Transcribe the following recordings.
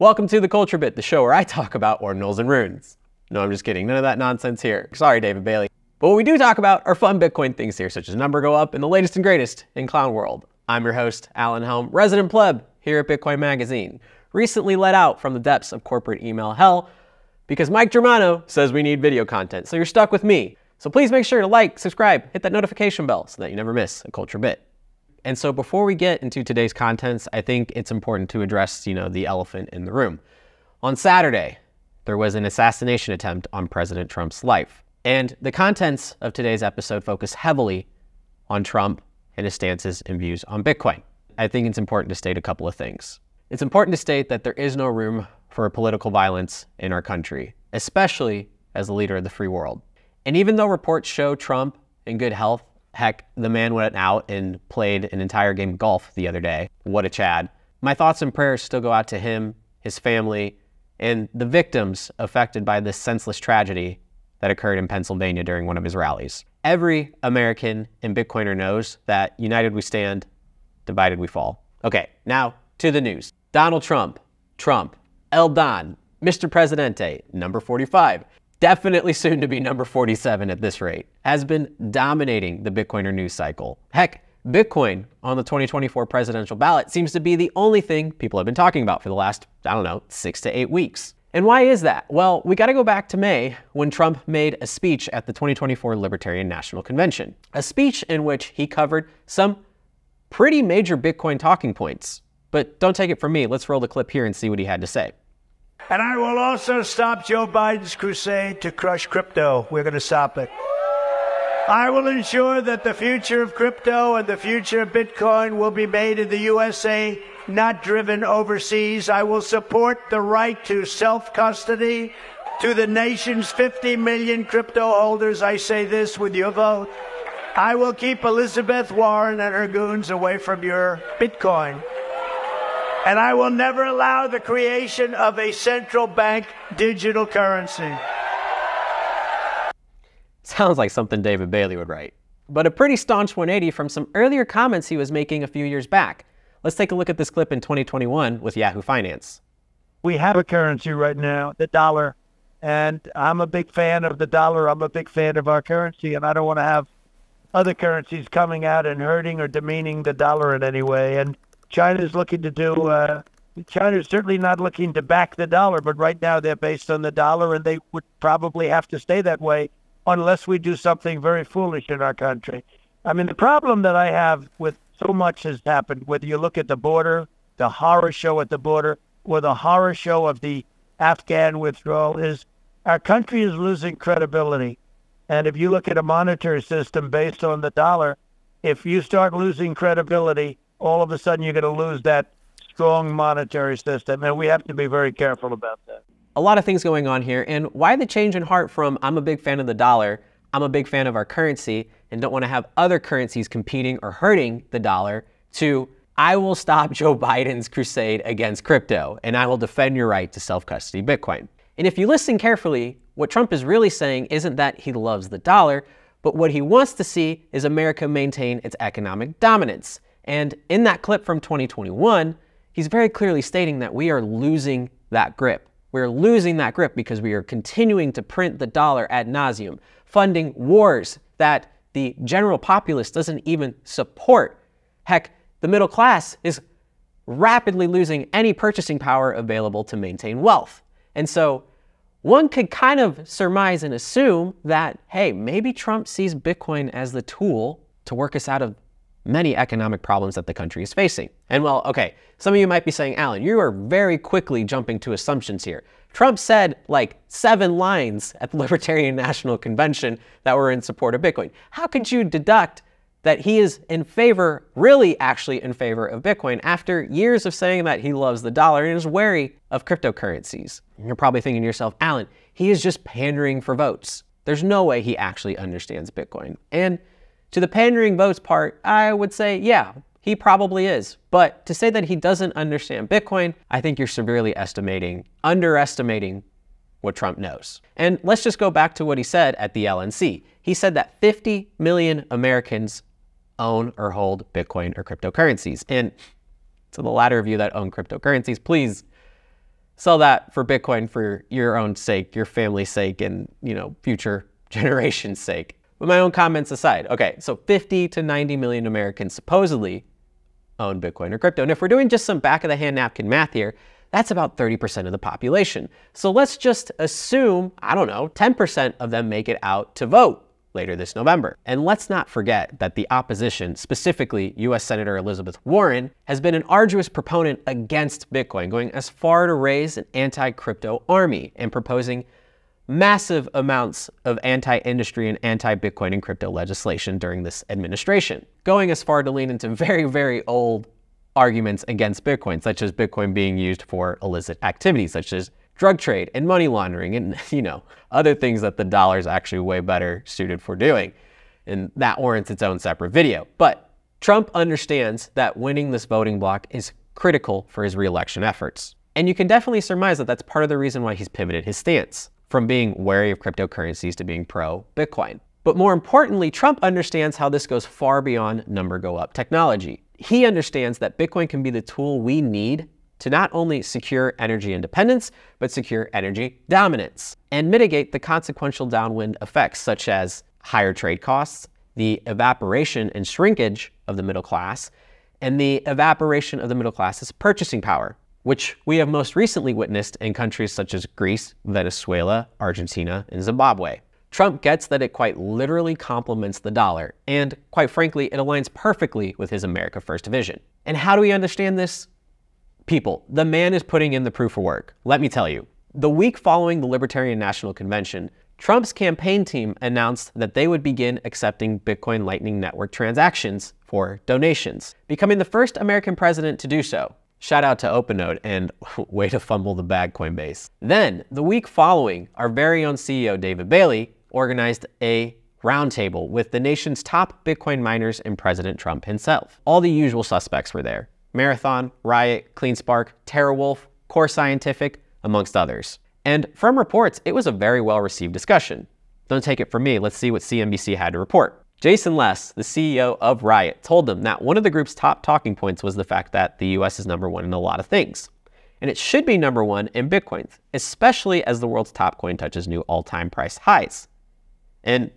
Welcome to The Culture Bit, the show where I talk about ordinals and runes. No, I'm just kidding. None of that nonsense here. Sorry, David Bailey. But what we do talk about are fun Bitcoin things here, such as number go up and the latest and greatest in clown world. I'm your host, Allen Helm, resident pleb here at Bitcoin Magazine. Recently let out from the depths of corporate email hell because Mike Germano says we need video content, so you're stuck with me. So please make sure to like, subscribe, hit that notification bell so that you never miss a Culture Bit. And so before we get into today's contents, I think it's important to address, the elephant in the room. On Saturday, there was an assassination attempt on President Trump's life. And the contents of today's episode focus heavily on Trump and his stances and views on Bitcoin. I think it's important to state a couple of things. It's important to state that there is no room for political violence in our country, especially as the leader of the free world. And even though reports show Trump in good health, heck, the man went out and played an entire game of golf the other day. What a Chad. My thoughts and prayers still go out to him, his family, and the victims affected by this senseless tragedy that occurred in Pennsylvania during one of his rallies. Every American and Bitcoiner knows that united we stand, divided we fall. Okay, now to the news. Donald Trump, El Don, Mr. Presidente, number 45, definitely soon to be number 47 at this rate, has been dominating the Bitcoiner news cycle. Heck, Bitcoin on the 2024 presidential ballot seems to be the only thing people have been talking about for the last, 6 to 8 weeks. And why is that? Well, we got to go back to May when Trump made a speech at the 2024 Libertarian National Convention, a speech in which he covered some pretty major Bitcoin talking points. But don't take it from me. Let's roll the clip here and see what he had to say. And I will also stop Joe Biden's crusade to crush crypto. We're going to stop it. I will ensure that the future of crypto and the future of Bitcoin will be made in the USA, not driven overseas. I will support the right to self-custody to the nation's 50 million crypto holders. I say this with your vote. I will keep Elizabeth Warren and her goons away from your Bitcoin. And I will never allow the creation of a central bank digital currency. Sounds like something David Bailey would write. But a pretty staunch 180 from some earlier comments he was making a few years back. Let's take a look at this clip in 2021 with Yahoo Finance. We have a currency right now, the dollar, and I'm a big fan of the dollar. I'm a big fan of our currency, and I don't want to have other currencies coming out and hurting or demeaning the dollar in any way. And China's looking to do, China's certainly not looking to back the dollar, but right now they're based on the dollar, and they would probably have to stay that way unless we do something very foolish in our country. I mean, the problem that I have with so much has happened, whether you look at the border, the horror show at the border, or the horror show of the Afghan withdrawal, is our country is losing credibility. And if you look at a monetary system based on the dollar, if you start losing credibility, all of a sudden you're going to lose that strong monetary system, and we have to be very careful about that. A lot of things going on here, and why the change in heart from I'm a big fan of the dollar, I'm a big fan of our currency, and don't want to have other currencies competing or hurting the dollar, to I will stop Joe Biden's crusade against crypto, and I will defend your right to self-custody Bitcoin. And if you listen carefully, what Trump is really saying isn't that he loves the dollar, but what he wants to see is America maintain its economic dominance. And in that clip from 2021, he's very clearly stating that we are losing that grip. We're losing that grip because we are continuing to print the dollar ad nauseum, funding wars that the general populace doesn't even support. Heck, the middle class is rapidly losing any purchasing power available to maintain wealth. And so one could kind of surmise and assume that, hey, maybe Trump sees Bitcoin as the tool to work us out of many economic problems that the country is facing. And well, okay, some of you might be saying, Allen, you are very quickly jumping to assumptions here. Trump said like 7 lines at the Libertarian National Convention that were in support of Bitcoin. How could you deduct that he is in favor, really actually in favor of Bitcoin after years of saying that he loves the dollar and is wary of cryptocurrencies? And you're probably thinking to yourself, Allen, he is just pandering for votes. There's no way he actually understands Bitcoin. And to the pandering votes part, I would say, yeah, he probably is. But to say that he doesn't understand Bitcoin, I think you're severely underestimating what Trump knows. And let's just go back to what he said at the LNC. He said that 50 million Americans own or hold Bitcoin or cryptocurrencies. And to the latter of you that own cryptocurrencies, please Sell that for Bitcoin for your own sake, your family's sake, and, future generations' sake. But my own comments aside, okay, so 50 to 90 million Americans supposedly own Bitcoin or crypto. And if we're doing just some back-of-the-hand napkin math here, that's about 30% of the population. So let's just assume, 10% of them make it out to vote later this November. And let's not forget that the opposition, specifically US Senator Elizabeth Warren, has been an arduous proponent against Bitcoin, going as far to raise an anti-crypto army and proposing massive amounts of anti-industry and anti-Bitcoin and crypto legislation during this administration, going as far to lean into very, very old arguments against Bitcoin, such as Bitcoin being used for illicit activities, such as drug trade and money laundering and, other things that the dollar is actually way better suited for doing. And that warrants its own separate video. But Trump understands that winning this voting block is critical for his re-election efforts. And you can definitely surmise that that's part of the reason why he's pivoted his stance from being wary of cryptocurrencies to being pro-Bitcoin. But more importantly, Trump understands how this goes far beyond number go up technology. He understands that Bitcoin can be the tool we need to not only secure energy independence, but secure energy dominance and mitigate the consequential downwind effects such as higher trade costs, the evaporation and shrinkage of the middle class, and the evaporation of the middle class's purchasing power, which we have most recently witnessed in countries such as Greece, Venezuela, Argentina, and Zimbabwe. Trump gets that it quite literally complements the dollar, and quite frankly, it aligns perfectly with his America First vision. And how do we understand this? People, the man is putting in the proof of work. Let me tell you. The week following the Libertarian National Convention, Trump's campaign team announced that they would begin accepting Bitcoin Lightning Network transactions for donations, becoming the first American president to do so. Shout out to OpenNode and way to fumble the bag, Coinbase. Then, the week following, our very own CEO, David Bailey, organized a roundtable with the nation's top Bitcoin miners and President Trump himself. All the usual suspects were there. Marathon, Riot, CleanSpark, TerraWolf, Core Scientific, amongst others. And from reports, it was a very well-received discussion. Don't take it from me, let's see what CNBC had to report. Jason Les, the CEO of Riot, told them that one of the group's top talking points was the fact that the US is number one in a lot of things. And it should be number one in Bitcoin, especially as the world's top coin touches new all-time price highs. And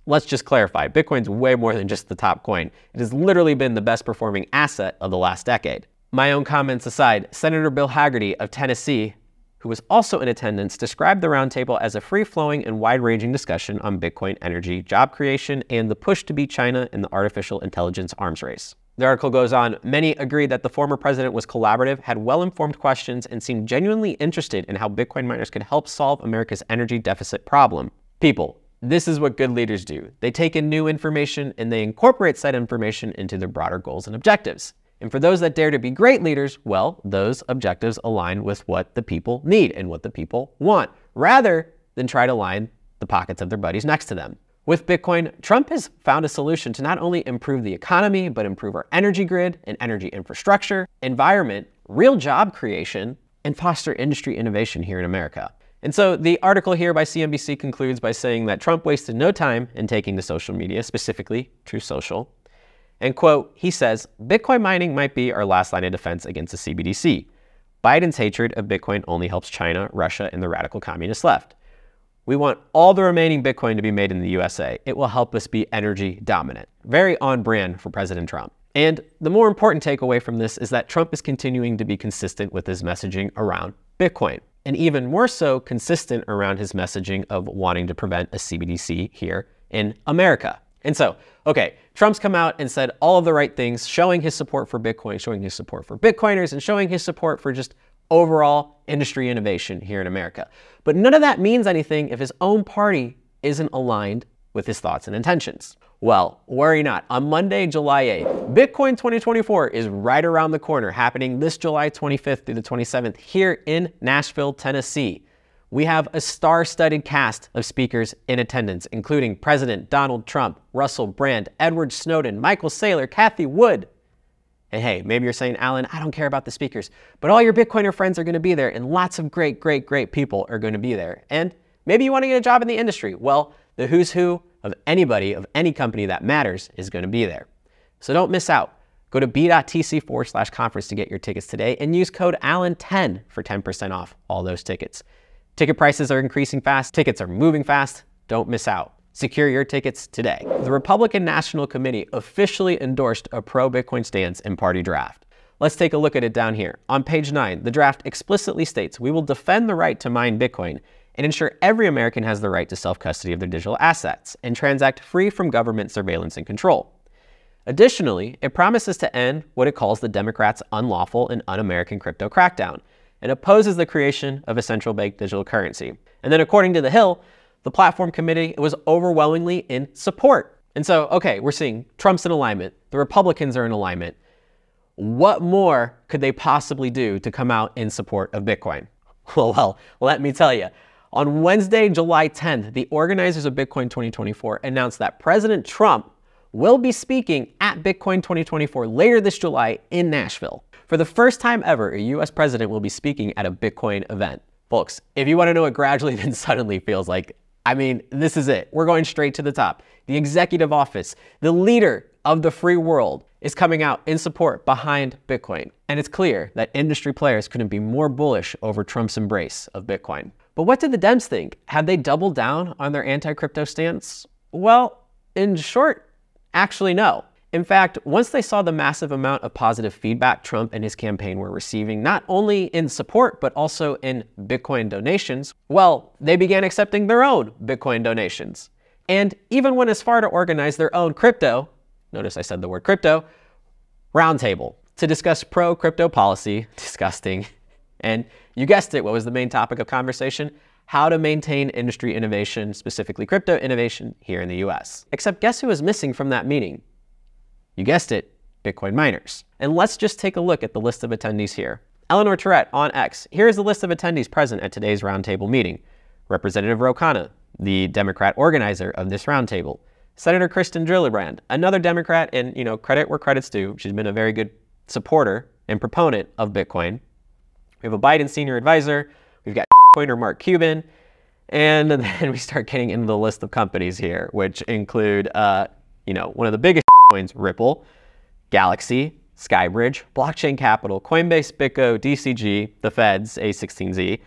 let's just clarify, Bitcoin's way more than just the top coin. It has literally been the best performing asset of the last decade. My own comments aside, Senator Bill Hagerty of Tennessee, who was also in attendance, described the roundtable as a free-flowing and wide-ranging discussion on Bitcoin energy, job creation, and the push to beat China in the artificial intelligence arms race. The article goes on, many agreed that the former president was collaborative, had well-informed questions, and seemed genuinely interested in how Bitcoin miners could help solve America's energy deficit problem. People, this is what good leaders do. They take in new information and they incorporate said information into their broader goals and objectives. And for those that dare to be great leaders, well, those objectives align with what the people need and what the people want, rather than try to line the pockets of their buddies next to them. With Bitcoin, Trump has found a solution to not only improve the economy, but improve our energy grid and energy infrastructure, environment, real job creation, and foster industry innovation here in America. And so the article here by CNBC concludes by saying that Trump wasted no time in taking to social media, specifically Truth Social. And quote, he says, Bitcoin mining might be our last line of defense against the CBDC. Biden's hatred of Bitcoin only helps China, Russia, and the radical communist left. We want all the remaining Bitcoin to be made in the USA. It will help us be energy dominant. Very on brand for President Trump. And the more important takeaway from this is that Trump is continuing to be consistent with his messaging around Bitcoin, and even more so consistent around his messaging of wanting to prevent a CBDC here in America. And so, okay, Trump's come out and said all of the right things, showing his support for Bitcoin, showing his support for Bitcoiners, and showing his support for just overall industry innovation here in America. But none of that means anything if his own party isn't aligned with his thoughts and intentions. Well, worry not. On Monday, July 8th, Bitcoin 2024 is right around the corner, happening this July 25th through the 27th here in Nashville, Tennessee. We have a star-studded cast of speakers in attendance, including President Donald Trump, Russell Brand, Edward Snowden, Michael Saylor, Kathy Wood. And hey, maybe you're saying, Alan, I don't care about the speakers, but all your Bitcoiner friends are going to be there, and lots of great, great, great people are going to be there. And maybe you want to get a job in the industry. Well, the who's who of anybody, of any company that matters is going to be there. So don't miss out. Go to b.tc/conference to get your tickets today and use code Allen10 for 10% off all those tickets. Ticket prices are increasing fast. Tickets are moving fast. Don't miss out. Secure your tickets today. The Republican National Committee officially endorsed a pro-Bitcoin stance and party draft. Let's take a look at it down here. On page 9, the draft explicitly states, "We will defend the right to mine Bitcoin and ensure every American has the right to self-custody of their digital assets and transact free from government surveillance and control." Additionally, it promises to end what it calls the Democrats' unlawful and un-American crypto crackdown and opposes the creation of a central bank digital currency. And then according to The Hill, the platform committee was overwhelmingly in support. And so, okay, we're seeing Trump's in alignment, the Republicans are in alignment. What more could they possibly do to come out in support of Bitcoin? Well, let me tell you. On Wednesday, July 10th, the organizers of Bitcoin 2024 announced that President Trump will be speaking at Bitcoin 2024 later this July in Nashville. For the first time ever, a US president will be speaking at a Bitcoin event. Folks, if you want to know what gradually then suddenly feels like, I mean, this is it. We're going straight to the top. The executive office, the leader of the free world, is coming out in support behind Bitcoin. And it's clear that industry players couldn't be more bullish over Trump's embrace of Bitcoin. But what did the Dems think? Had they doubled down on their anti-crypto stance? Well, in short, actually no. In fact, once they saw the massive amount of positive feedback Trump and his campaign were receiving, not only in support, but also in Bitcoin donations, well, they began accepting their own Bitcoin donations. And even went as far to organize their own crypto, notice I said the word crypto, roundtable to discuss pro-crypto policy, disgusting. And you guessed it, what was the main topic of conversation? How to maintain industry innovation, specifically crypto innovation here in the US. Except guess who was missing from that meeting? You guessed it, Bitcoin miners. And let's just take a look at the list of attendees here. Eleanor Tourette on X. Here's the list of attendees present at today's roundtable meeting. Representative Ro Khanna, the Democrat organizer of this roundtable. Senator Kristen Gillibrand, another Democrat, and credit where credit's due. She's been a very good supporter and proponent of Bitcoin. We have a Biden senior advisor. We've got Bitcoiner Mark Cuban. And then we start getting into the list of companies here, which include, one of the biggest coins, Ripple, Galaxy, Skybridge, Blockchain Capital, Coinbase, BitGo, DCG, the Feds, A16Z,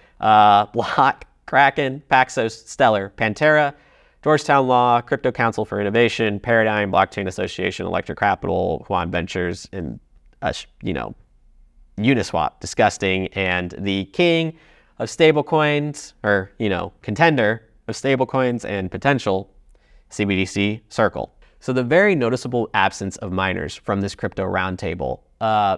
Block, Kraken, Paxos, Stellar, Pantera, Georgetown Law, Crypto Council for Innovation, Paradigm, Blockchain Association, Electric Capital, Huan Ventures, and, Uniswap, disgusting, and the king of stablecoins, or, contender of stablecoins and potential CBDC, Circle. So the very noticeable absence of miners from this crypto roundtable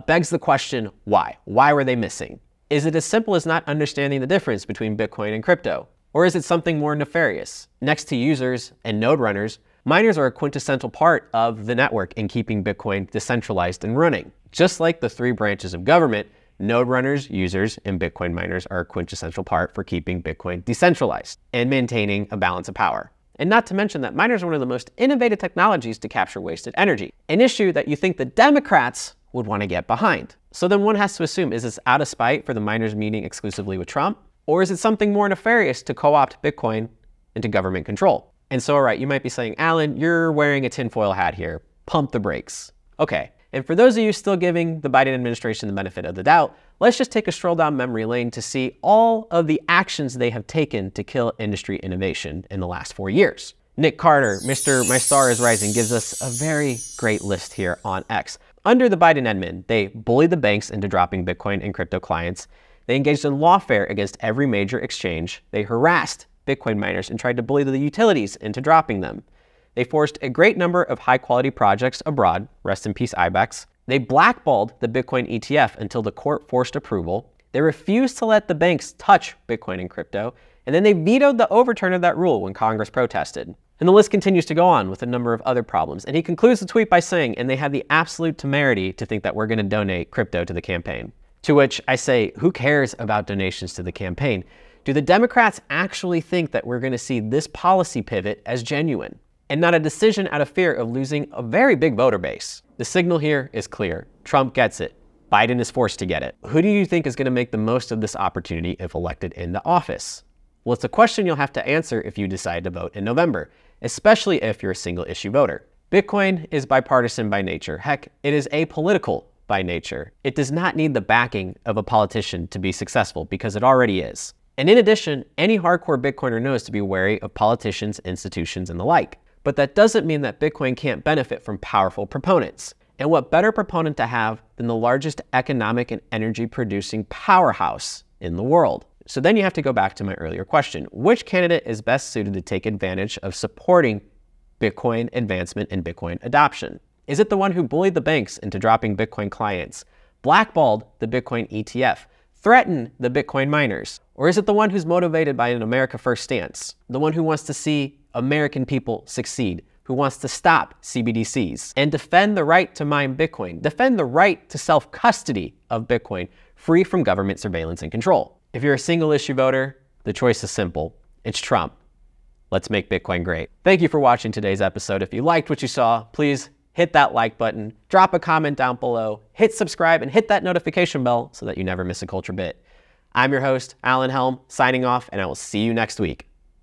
begs the question, why? Why were they missing? Is it as simple as not understanding the difference between Bitcoin and crypto? Or is it something more nefarious? Next to users and node runners, miners are a quintessential part of the network in keeping Bitcoin decentralized and running. Just like the three branches of government, node runners, users, and Bitcoin miners are a quintessential part for keeping Bitcoin decentralized and maintaining a balance of power. And not to mention that miners are one of the most innovative technologies to capture wasted energy, an issue that you think the Democrats would want to get behind. So then one has to assume, is this out of spite for the miners meeting exclusively with Trump? Or is it something more nefarious to co-opt Bitcoin into government control? And so, all right, you might be saying, Alan, you're wearing a tinfoil hat here. Pump the brakes. Okay, and for those of you still giving the Biden administration the benefit of the doubt, let's just take a stroll down memory lane to see all of the actions they have taken to kill industry innovation in the last 4 years. Nick Carter, Mr. My Star is Rising, gives us a very great list here on X. Under the Biden admin, they bullied the banks into dropping Bitcoin and crypto clients. They engaged in lawfare against every major exchange. They harassed Bitcoin miners and tried to bully the utilities into dropping them. They forced a great number of high-quality projects abroad, rest in peace IBEX. They blackballed the Bitcoin ETF until the court forced approval. They refused to let the banks touch Bitcoin and crypto, and then they vetoed the overturn of that rule when Congress protested. And the list continues to go on with a number of other problems. And he concludes the tweet by saying, and they had the absolute temerity to think that we're going to donate crypto to the campaign. To which I say, who cares about donations to the campaign? Do the Democrats actually think that we're going to see this policy pivot as genuine and not a decision out of fear of losing a very big voter base? The signal here is clear. Trump gets it. Biden is forced to get it. Who do you think is going to make the most of this opportunity if elected into office? Well, it's a question you'll have to answer if you decide to vote in November, especially if you're a single issue voter. Bitcoin is bipartisan by nature. Heck, it is apolitical by nature. It does not need the backing of a politician to be successful because it already is. And in addition, any hardcore Bitcoiner knows to be wary of politicians, institutions, and the like. But that doesn't mean that Bitcoin can't benefit from powerful proponents. And what better proponent to have than the largest economic and energy producing powerhouse in the world? So then you have to go back to my earlier question. Which candidate is best suited to take advantage of supporting Bitcoin advancement and Bitcoin adoption? Is it the one who bullied the banks into dropping Bitcoin clients, blackballed the Bitcoin ETF, threatened the Bitcoin miners? Or is it the one who's motivated by an America First stance, the one who wants to see American people succeed, who wants to stop CBDCs and defend the right to mine Bitcoin, defend the right to self-custody of Bitcoin, free from government surveillance and control? If you're a single issue voter, the choice is simple. It's Trump. Let's make Bitcoin great. Thank you for watching today's episode. If you liked what you saw, please hit that like button, drop a comment down below, hit subscribe, and hit that notification bell so that you never miss a culture bit. I'm your host, Allen Helm, signing off, and I will see you next week.